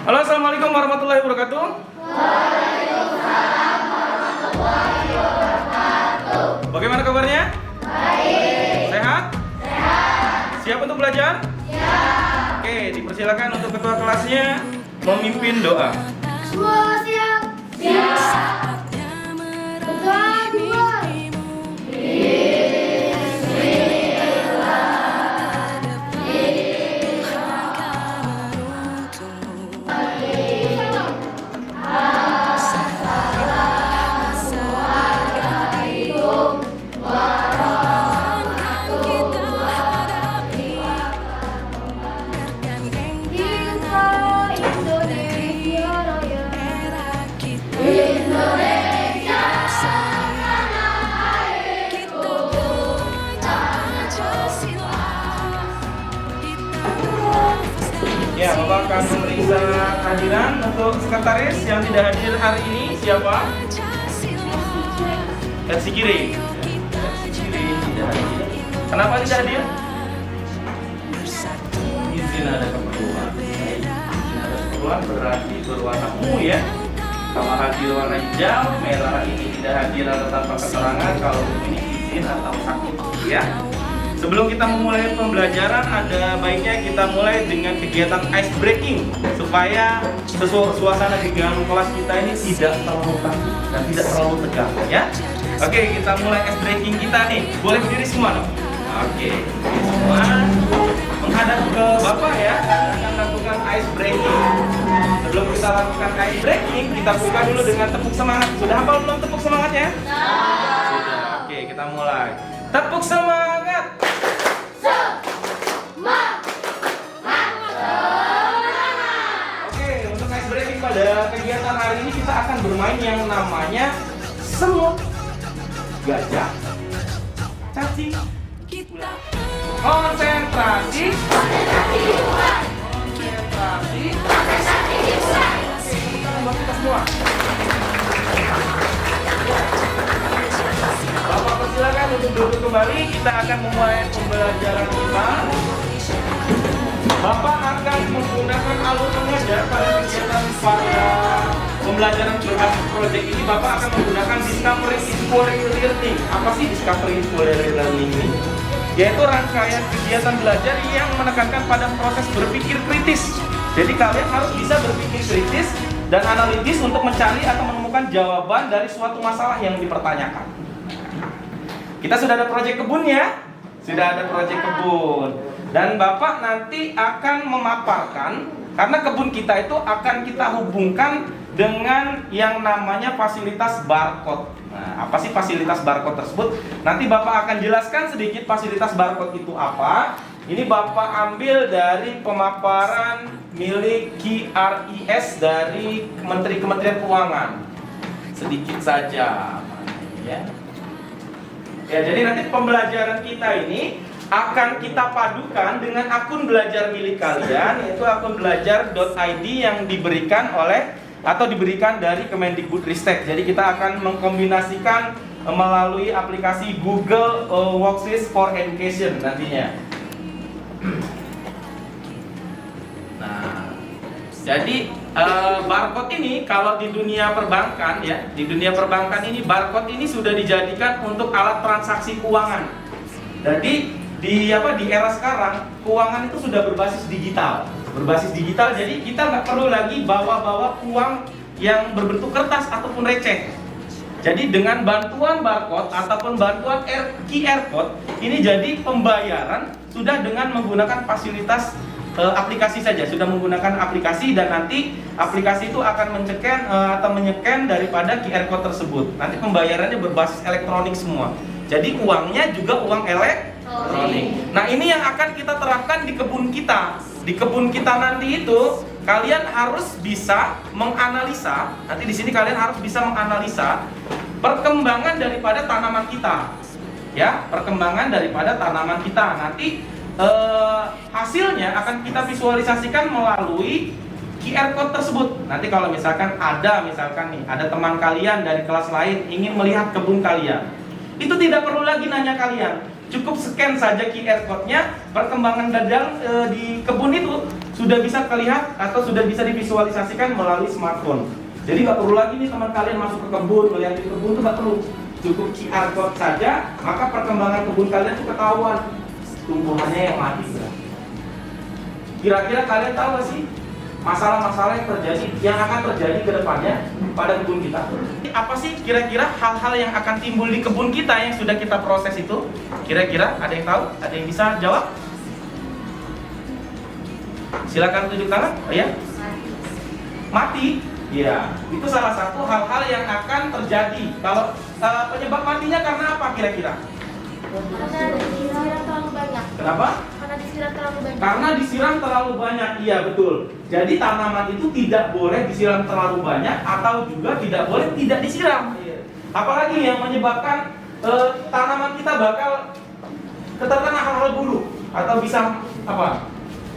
Halo, assalamualaikum warahmatullahi wabarakatuh. Waalaikumsalam warahmatullahi wabarakatuh. Bagaimana kabarnya? Baik. Sehat? Sehat. Siap untuk belajar? Siap. Oke, dipersilakan untuk ketua kelasnya memimpin doa. Semua siap? Siap. Berdoa dua. Ya, Bapak akan memeriksa kehadiran untuk sekretaris yang tidak hadir hari ini. Siapa? Versi kiri. Versi kiri tidak hadir. Kenapa tidak hadir? Izin ada keperluan. Izin ada keperluan berarti berwarna ungu ya. Kalau hadir warna hijau, merah ini tidak hadir atau tanpa keterangan. Kalau ini izin atau sakit ya. Sebelum kita memulai pembelajaran, ada baiknya kita mulai dengan kegiatan ice breaking supaya suasana di dalam kelas kita ini tidak terlalu kaku dan tidak terlalu tegang ya. Oke, kita mulai ice breaking kita nih. Boleh berdiri semua dong. Oke, semua menghadap ke Bapak ya. Kita akan lakukan ice breaking. Sebelum kita lakukan ice breaking, kita buka dulu dengan tepuk semangat. Sudah hafal belum tepuk semangatnya? Sudah. Oke, kita mulai. Tepuk semangat. Oke, untuk ice breaking pada kegiatan hari ini kita akan bermain yang namanya semut, gajah, cacing, ular. Konsentrasi. Konsentrasi. Oke, kita buat kita semua. Bapak persilakan untuk duduk kembali. Kita akan memulai pembelajaran kita. Bapak akan menggunakan alur mengajar pada kegiatan pada pembelajaran berbasis proyek ini. Bapak akan menggunakan Discovery Inquiry Learning. Apa sih Discovery Inquiry Learning ini? Yaitu rangkaian kegiatan belajar yang menekankan pada proses berpikir kritis. Jadi kalian harus bisa berpikir kritis dan analitis untuk mencari atau menemukan jawaban dari suatu masalah yang dipertanyakan. Kita sudah ada proyek kebun ya? Sudah ada proyek kebun. Dan Bapak nanti akan memaparkan, karena kebun kita itu akan kita hubungkan dengan yang namanya fasilitas barcode. Nah, apa sih fasilitas barcode tersebut? Nanti Bapak akan jelaskan sedikit fasilitas barcode itu apa. Ini Bapak ambil dari pemaparan milik QRIS dari Kementerian Keuangan. Sedikit saja. Ya. Ya, jadi nanti pembelajaran kita ini akan kita padukan dengan akun belajar milik kalian, yaitu akun belajar.id yang diberikan oleh atau diberikan dari Kemendikbudristek. Jadi kita akan mengkombinasikan melalui aplikasi Google Workspace for Education nantinya. Nah, jadi barcode ini kalau di dunia perbankan ya, di dunia perbankan ini barcode ini sudah dijadikan untuk alat transaksi keuangan. Jadi di era sekarang keuangan itu sudah berbasis digital. Jadi kita nggak perlu lagi bawa uang yang berbentuk kertas ataupun receh. Jadi dengan bantuan barcode ataupun bantuan QR code ini jadi pembayaran sudah dengan menggunakan fasilitas aplikasi saja, sudah menggunakan aplikasi dan nanti aplikasi itu akan menyeken daripada QR code tersebut. Nanti pembayarannya berbasis elektronik semua. Jadi uangnya juga uang elektronik. Nah, ini yang akan kita terapkan di kebun kita. Di kebun kita nanti itu kalian harus bisa menganalisa. Nanti di sini kalian harus bisa menganalisa perkembangan daripada tanaman kita. Ya, perkembangan daripada tanaman kita. Nanti hasilnya akan kita visualisasikan melalui QR code tersebut. Nanti kalau misalkan ada teman kalian dari kelas lain ingin melihat kebun kalian, itu tidak perlu lagi nanya kalian, cukup scan saja QR code-nya, perkembangan di kebun itu sudah bisa terlihat atau sudah bisa divisualisasikan melalui smartphone. Jadi nggak perlu lagi nih teman kalian masuk ke kebun, melihat di kebun itu nggak perlu. Cukup QR code saja, maka perkembangan kebun kalian itu ketahuan. Tumbuhannya yang mati. Kira-kira kalian tahu nggak sih masalah-masalah yang akan terjadi ke depannya pada kebun kita? Apa sih kira-kira hal-hal yang akan timbul di kebun kita yang sudah kita proses itu? Kira-kira ada yang tahu? Ada yang bisa jawab? Silakan tunjuk tangan. Oh ya? Mati. Ya, itu salah satu hal-hal yang akan terjadi. Kalau penyebab matinya karena apa kira-kira? Karena disiram terlalu banyak. Kenapa? Karena disiram terlalu banyak. Karena disiram terlalu banyak, iya betul. Jadi tanaman itu tidak boleh disiram terlalu banyak atau juga tidak boleh tidak disiram. Apalagi yang menyebabkan tanaman kita bakal keterkena hal-hal buruk atau bisa apa?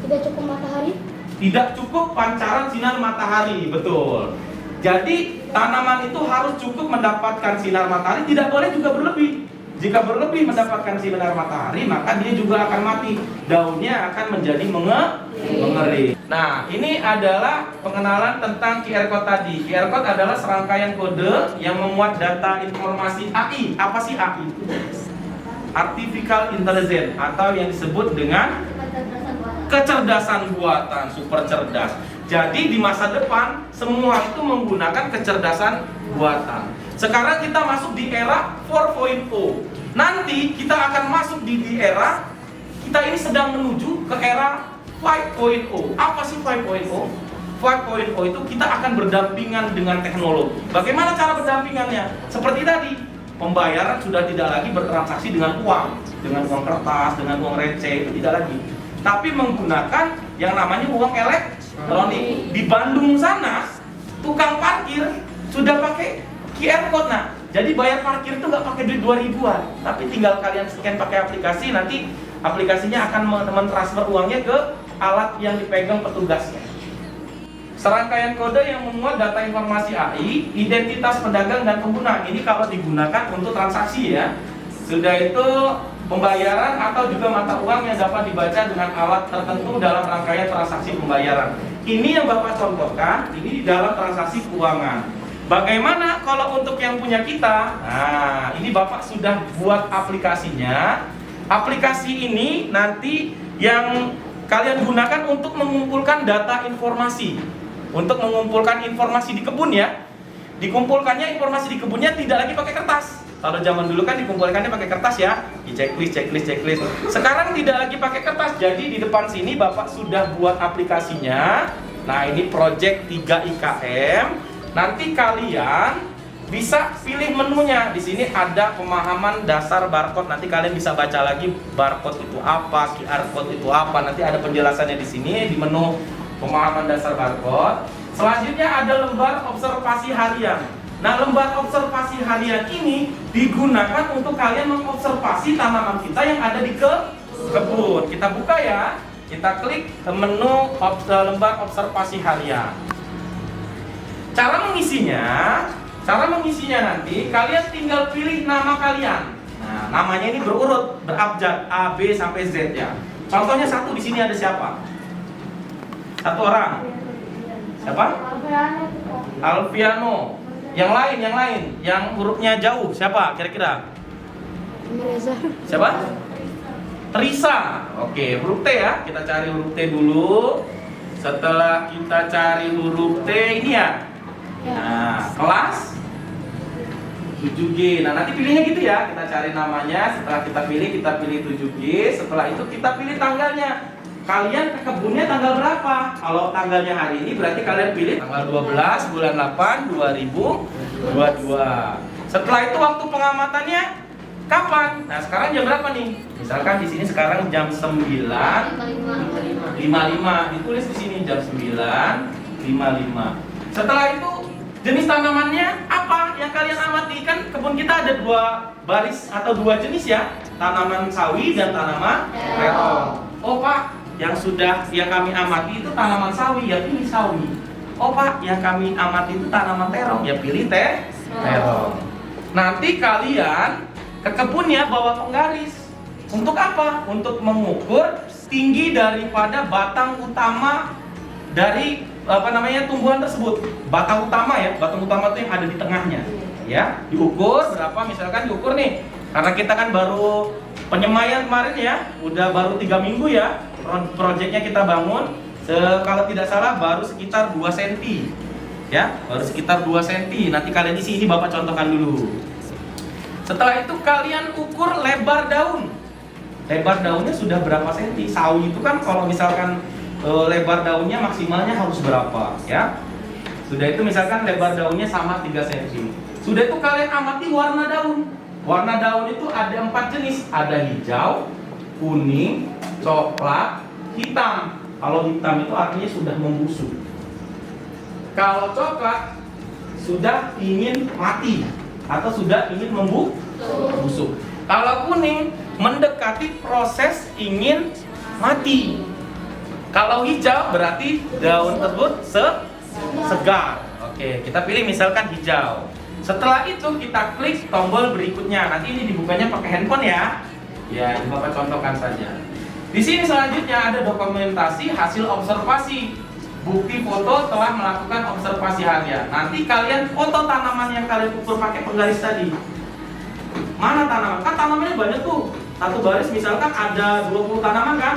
Tidak cukup matahari. Tidak cukup pancaran sinar matahari, betul. Jadi tanaman itu harus cukup mendapatkan sinar matahari, tidak boleh juga berlebih. Jika berlebih mendapatkan sinar matahari, maka dia juga akan mati. Daunnya akan menjadi mengering. Nah, ini adalah pengenalan tentang QR code tadi. QR code adalah serangkaian kode yang memuat data informasi AI. Apa sih AI? Artificial Intelligence atau yang disebut dengan kecerdasan buatan, super cerdas. Jadi di masa depan semua itu menggunakan kecerdasan buatan. Sekarang kita masuk di era 4.0. Nanti kita akan masuk di era kita ini sedang menuju ke era 5.0. Apa sih 5.0? 5.0 itu kita akan berdampingan dengan teknologi. Bagaimana cara berdampingannya? Seperti tadi, pembayaran sudah tidak lagi bertransaksi dengan uang kertas, dengan uang receh, itu tidak lagi. Tapi menggunakan yang namanya uang elektronik. Di Bandung sana, tukang parkir sudah pakai QR code. Nah, jadi bayar parkir itu nggak pakai duit 2000-an, tapi tinggal kalian scan pakai aplikasi, nanti aplikasinya akan mentransfer uangnya ke alat yang dipegang petugasnya. Serangkaian kode yang memuat data informasi AI, identitas pedagang dan pengguna. Ini kalau digunakan untuk transaksi ya. Sudah itu pembayaran atau juga mata uang yang dapat dibaca dengan alat tertentu dalam rangkaian transaksi pembayaran. Ini yang Bapak contohkan, ini di dalam transaksi keuangan. Bagaimana kalau untuk yang punya kita? Nah, ini Bapak sudah buat aplikasinya. Aplikasi ini nanti yang kalian gunakan untuk mengumpulkan data informasi. Untuk mengumpulkan informasi di kebun ya. Dikumpulkannya informasi di kebunnya tidak lagi pakai kertas. Kalau zaman dulu kan dikumpulkannya pakai kertas ya, di checklist. Sekarang tidak lagi pakai kertas. Jadi di depan sini Bapak sudah buat aplikasinya. Nah, ini project 3 IKM. Nanti kalian bisa pilih menunya. Di sini ada pemahaman dasar barcode. Nanti kalian bisa baca lagi barcode itu apa, QR code itu apa. Nanti ada penjelasannya di sini di menu pemahaman dasar barcode. Selanjutnya ada lembar observasi harian. Nah, lembar observasi harian ini digunakan untuk kalian mengobservasi tanaman kita yang ada di kebun. Kita buka ya. Kita klik ke menu lembar observasi harian. Cara mengisinya nanti kalian tinggal pilih nama kalian. Nah, namanya ini berurut, berabjad A, B sampai Z ya. Contohnya satu, di sini ada siapa? Satu orang. Siapa? Alfiano. Yang lain, yang hurufnya jauh, siapa kira-kira? Siapa? Teresa. Oke, huruf T ya. Kita cari huruf T dulu. Setelah kita cari huruf T ini ya. Nah, kelas 7G. Nah, nanti pilihnya gitu ya. Kita cari namanya. Setelah kita pilih 7G. Setelah itu kita pilih tanggalnya. Kalian ke kebunnya tanggal berapa? Kalau tanggalnya hari ini berarti kalian pilih tanggal 12 bulan 8 2022. Setelah itu waktu pengamatannya kapan? Nah, sekarang jam berapa nih? Misalkan di sini sekarang jam 9.55. Ditulis di sini jam 9.55. Setelah itu jenis tanamannya apa yang kalian amati? Kan kebun kita ada 2 baris atau 2 jenis ya, tanaman sawi dan tanaman terong. Oh Pak, yang kami amati itu tanaman sawi, ya pilih sawi. Oh Pak, yang kami amati itu tanaman terong, ya pilih terong. Nanti kalian ke kebunnya bawa penggaris. Untuk apa? Untuk mengukur tinggi daripada batang utama dari tumbuhan tersebut. Batang utama ya, batang utama itu yang ada di tengahnya. Ya, diukur berapa? Misalkan diukur nih, karena kita kan baru penyemaian kemarin ya, udah baru 3 minggu ya, proyeknya kita bangun. Kalau tidak salah baru sekitar 2 cm. Ya, baru sekitar 2 cm. Nanti kalian isi, ini Bapak contohkan dulu. Setelah itu kalian ukur lebar daun. Lebar daunnya sudah berapa senti? Sawi itu kan kalau misalkan lebar daunnya maksimalnya harus berapa, ya? Sudah itu misalkan lebar daunnya sama 3 cm. Sudah itu kalian amati warna daun. Warna daun itu ada 4 jenis. Ada hijau, kuning, coklat, hitam. Kalau hitam itu artinya sudah membusuk. Kalau coklat sudah ingin mati atau sudah ingin membusuk. Kalau kuning mendekati proses ingin mati. Kalau hijau berarti daun tersebut segar. Oke, kita pilih misalkan hijau. Setelah itu kita klik tombol berikutnya. Nanti ini dibukanya pakai handphone ya. Ya, ini Bapak contohkan saja. Di sini selanjutnya ada dokumentasi hasil observasi. Bukti foto telah melakukan observasi harian. Nanti kalian foto tanaman yang kalian ukur pakai penggaris tadi. Mana tanaman? Kan tanamannya banyak tuh. Satu baris misalkan ada 20 tanaman kan?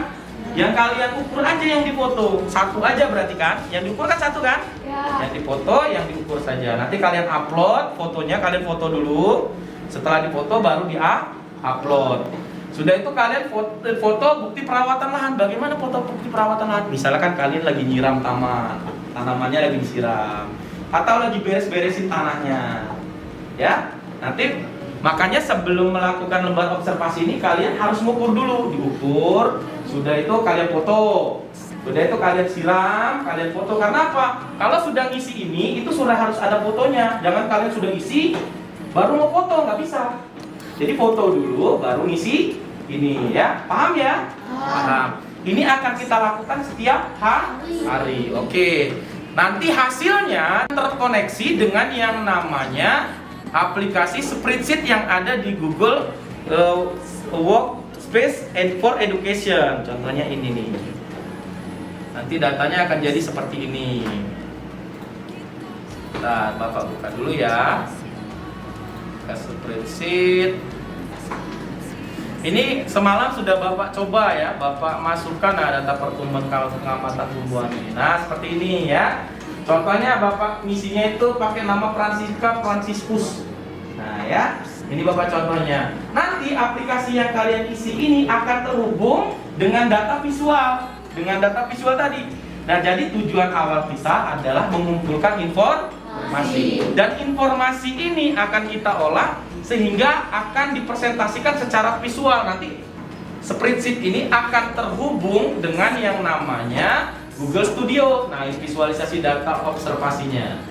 Yang kalian ukur aja yang difoto. Satu aja berarti kan? Yang diukur kan satu kan? Ya. Yang difoto, yang diukur saja. Nanti kalian upload fotonya, kalian foto dulu. Setelah difoto baru di-upload. Sudah itu kalian foto bukti perawatan lahan. Bagaimana foto bukti perawatan lahan? Misalkan kalian lagi nyiram tanamannya lagi disiram, atau lagi beres-beresin tanahnya. Ya, nanti makanya sebelum melakukan lembar observasi ini kalian harus mengukur dulu, diukur. Sudah itu kalian foto. Sudah itu kalian siram, kalian foto. Karena apa? Kalau sudah ngisi ini, itu sudah harus ada fotonya. Jangan kalian sudah isi baru mau foto, nggak bisa. Jadi foto dulu, baru ngisi ini ya. Paham ya? Paham. Ini akan kita lakukan setiap hari. Oke. Nanti hasilnya terkoneksi dengan yang namanya aplikasi spreadsheet yang ada di Google Workspace and for Education. Contohnya ini nih. Nanti datanya akan jadi seperti ini. Nah, Bapak buka dulu ya. Spreadsheet. Ini semalam sudah Bapak coba ya, Bapak masukkan data pertumbuhan pengamatan tumbuhan ini. Nah, seperti ini ya. Contohnya Bapak misinya itu pakai nama Franciscus. Nah, ya. Ini Bapak contohnya. Nanti aplikasi yang kalian isi ini akan terhubung dengan data visual, tadi. Nah, jadi tujuan awal kita adalah mengumpulkan informasi. Dan informasi ini akan kita olah sehingga akan dipresentasikan secara visual. Nanti spreadsheet ini akan terhubung dengan yang namanya Google Studio. Nah, ini visualisasi data observasinya.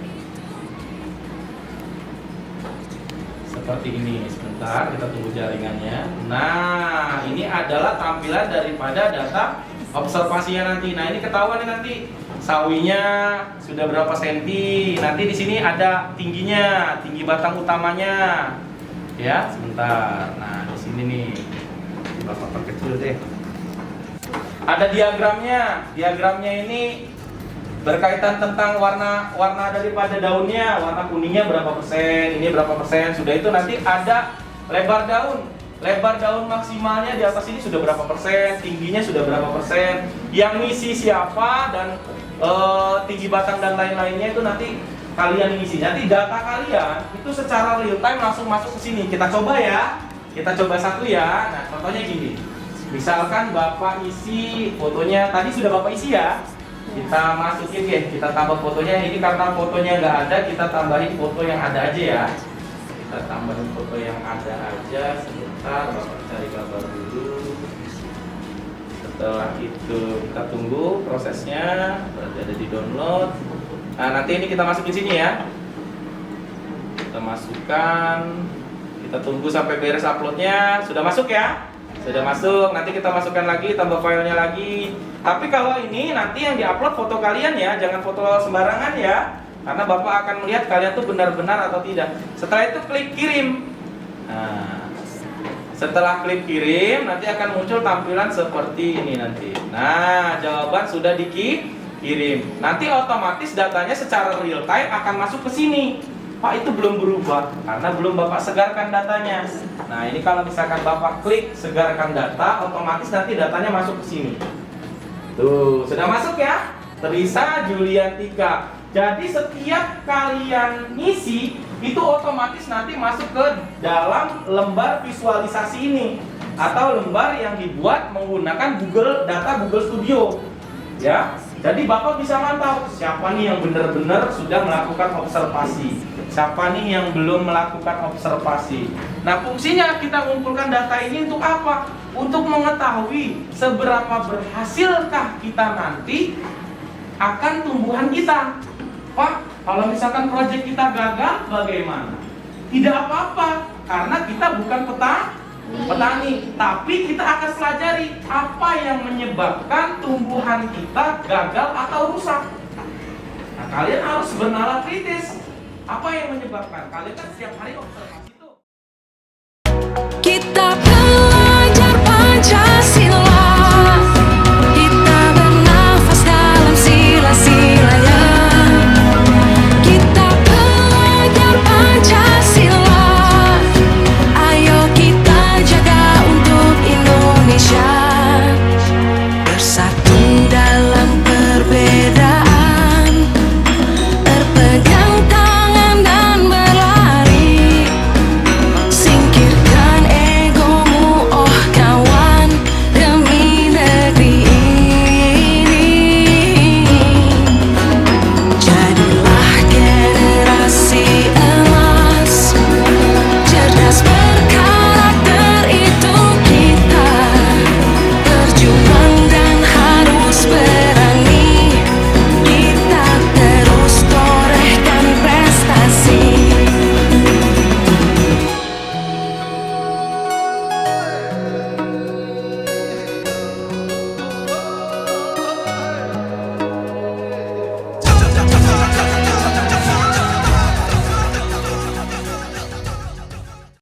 Seperti ini. Sebentar, kita tunggu jaringannya. Nah, ini adalah tampilan daripada data observasinya nanti. Nah, ini ketahuan nanti sawinya sudah berapa senti. Nanti di sini ada tingginya, tinggi batang utamanya. Ya, sebentar. Nah, di sini nih. Bapak perkecil deh. Ada diagramnya. Diagramnya ini berkaitan tentang warna daripada daunnya. Warna kuningnya berapa persen, ini berapa persen. Sudah itu nanti ada lebar daun. Lebar daun maksimalnya di atas ini sudah berapa persen, tingginya sudah berapa persen. Yang ngisi siapa dan tinggi batang dan lain-lainnya itu nanti kalian ngisi. Nanti data kalian itu secara real time langsung masuk ke sini. Kita coba ya. Kita coba satu ya. Nah, contohnya gini. Misalkan Bapak isi fotonya, tadi sudah Bapak isi ya. Kita masukin ya, kita tambah fotonya. Ini karena fotonya nggak ada, kita tambahin foto yang ada aja ya. Kita tambahin foto yang ada aja. Sebentar, Bapak cari gambar dulu. Setelah itu kita tunggu prosesnya, berarti ada di download. Nah, nanti ini kita masukin sini ya. Kita masukkan. Kita tunggu sampai beres uploadnya. Sudah masuk ya? Sudah masuk. Nanti kita masukkan lagi, tambah filenya lagi. Tapi kalau ini nanti yang diupload foto kalian ya, jangan foto sembarangan ya. Karena Bapak akan melihat kalian tuh benar-benar atau tidak. Setelah itu klik kirim. Nah, Setelah klik kirim, nanti akan muncul tampilan seperti ini nanti. Nah, jawaban sudah dikirim. Nanti otomatis datanya secara real time akan masuk ke sini. Pak, itu belum berubah karena belum Bapak segarkan datanya. Nah, ini kalau misalkan Bapak klik segarkan data, otomatis nanti datanya masuk ke sini. Tuh, sudah masuk ya? Teresa Juliantika. Jadi setiap kalian ngisi itu otomatis nanti masuk ke dalam lembar visualisasi ini atau lembar yang dibuat menggunakan Google Studio. Ya. Jadi Bapak bisa mantau siapa nih yang benar-benar sudah melakukan observasi, siapa nih yang belum melakukan observasi. Nah, fungsinya kita mengumpulkan data ini untuk apa? Untuk mengetahui seberapa berhasilkah kita nanti akan tumbuhan kita. Pak, kalau misalkan proyek kita gagal, bagaimana? Tidak apa-apa, karena kita bukan petani, tapi kita akan pelajari apa yang menyebabkan tumbuhan kita gagal atau rusak. Nah, kalian harus bernalar kritis. Apa yang menyebabkan? Kalian kan setiap hari observasi itu. Kita